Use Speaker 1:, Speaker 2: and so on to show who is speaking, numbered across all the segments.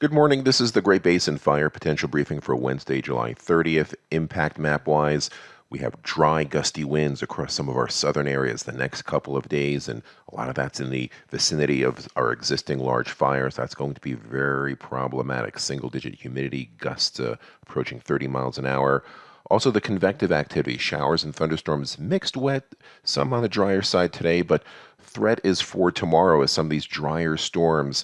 Speaker 1: Good morning. This is the Great Basin Fire potential briefing for Wednesday, July 30th. Impact map wise, we have dry, gusty winds across some of our southern areas the next couple of days, and a lot of that's in the vicinity of our existing large fires. That's going to be very problematic. Single digit humidity, gusts approaching 30 miles an hour. Also, the convective activity, showers and thunderstorms, mixed wet, some on the drier side today, but threat is for tomorrow as some of these drier storms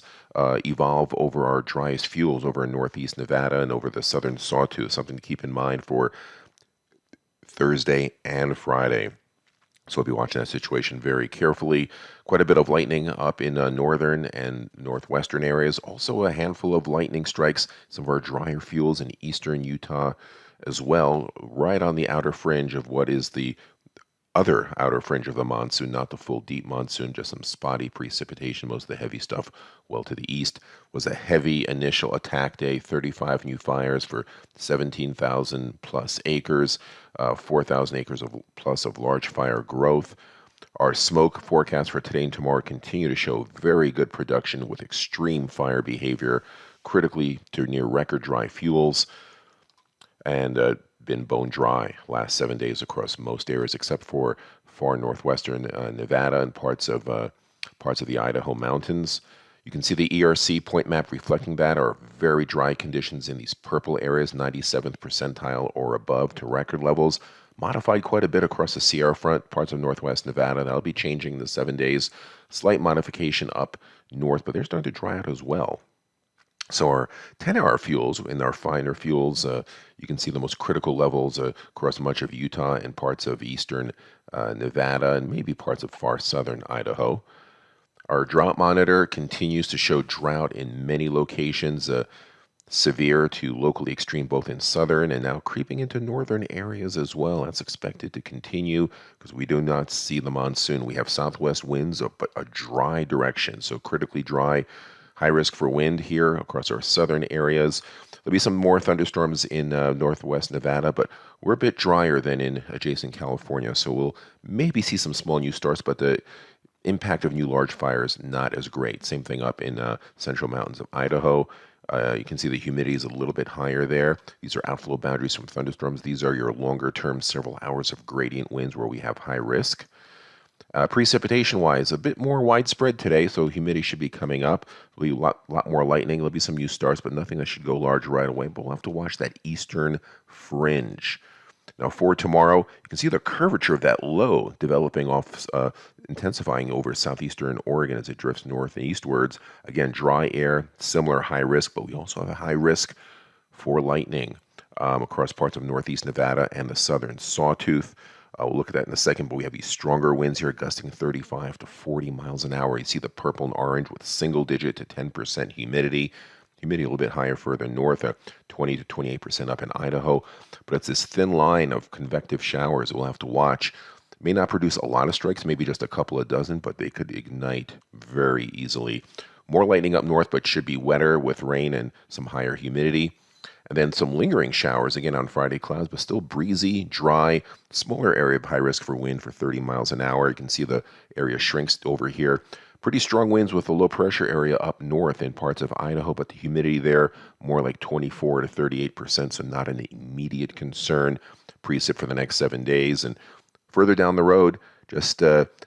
Speaker 1: evolve over our driest fuels over in northeast Nevada and over the southern Sawtooth. Something to keep in mind for Thursday and Friday. So we'll be watching that situation very carefully. Quite a bit of lightning up in northern and northwestern areas. Also a handful of lightning strikes, some of our drier fuels in eastern Utah as well, right on the outer fringe of what is the other outer fringe of the monsoon, not the full deep monsoon, just some spotty precipitation. Most of the heavy stuff well to the east. Was a heavy initial attack day, 35 new fires for 17,000 plus acres, 4,000 acres of plus of large fire growth. Our smoke forecasts for today and tomorrow continue to show very good production with extreme fire behavior, critically to near record dry fuels, and been bone dry last 7 days across most areas except for far northwestern Nevada and parts of the Idaho mountains. You can see the ERC point map reflecting that are very dry conditions in these purple areas, 97th percentile or above to record levels. Modified quite a bit across the Sierra front, parts of northwest Nevada. That'll be changing in the 7 days. Slight modification up north, but they're starting to dry out as well. So our 10-hour fuels and our finer fuels, you can see the most critical levels across much of Utah and parts of eastern Nevada and maybe parts of far southern Idaho. Our drought monitor continues to show drought in many locations, severe to locally extreme both in southern and now creeping into northern areas as well. That's expected to continue because we do not see the monsoon. We have southwest winds, but a dry direction, so critically dry. High risk for wind here across our southern areas. There'll be some more thunderstorms in northwest Nevada, but we're a bit drier than in adjacent California, so we'll maybe see some small new starts, but the impact of new large fires not as great. Same thing up in central mountains of Idaho. You can see the humidity is a little bit higher there. These are outflow boundaries from thunderstorms. These are your longer term several hours of gradient winds where we have high risk. Precipitation-wise, a bit more widespread today, so humidity should be coming up. There'll be a lot more lightning. There'll be some new starts, but nothing that should go large right away. But we'll have to watch that eastern fringe. Now, for tomorrow, you can see the curvature of that low developing off, intensifying over southeastern Oregon as it drifts north and eastwards. Again, dry air, similar high risk, but we also have a high risk for lightning across parts of northeast Nevada and the southern Sawtooth. We'll look at that in a second, but we have these stronger winds here gusting 35 to 40 miles an hour. You see the purple and orange with single digit to 10% humidity. Humidity a little bit higher further north, 20 to 28% up in Idaho. But it's this thin line of convective showers that we'll have to watch. May not produce a lot of strikes, maybe just a couple of dozen, but they could ignite very easily. More lightning up north, but should be wetter with rain and some higher humidity. And then some lingering showers again on Friday, clouds, but still breezy, dry, smaller area of high risk for wind for 30 miles an hour. You can see the area shrinks over here. Pretty strong winds with a low pressure area up north in parts of Idaho, but the humidity there more like 24 to 38%, so not an immediate concern. Precip for the next 7 days. And further down the road, just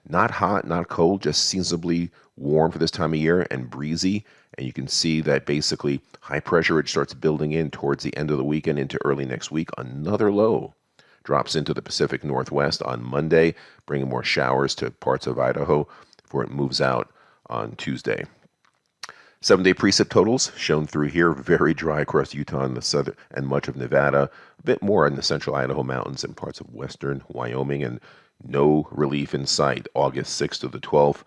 Speaker 1: not hot, not cold, just seasonably warm for this time of year and breezy. And you can see that basically high pressure ridge starts building in towards the end of the weekend into early next week. Another low drops into the Pacific Northwest on Monday, bringing more showers to parts of Idaho before it moves out on Tuesday. 7-day precip totals shown through here, very dry across Utah and the southern and much of Nevada, a bit more in the central Idaho mountains and parts of western Wyoming, and no relief in sight. August 6th to the 12th.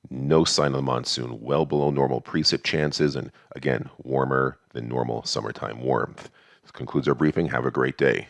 Speaker 1: No sign of the monsoon, well below normal precip chances, and again, warmer than normal summertime warmth. This concludes our briefing. Have a great day.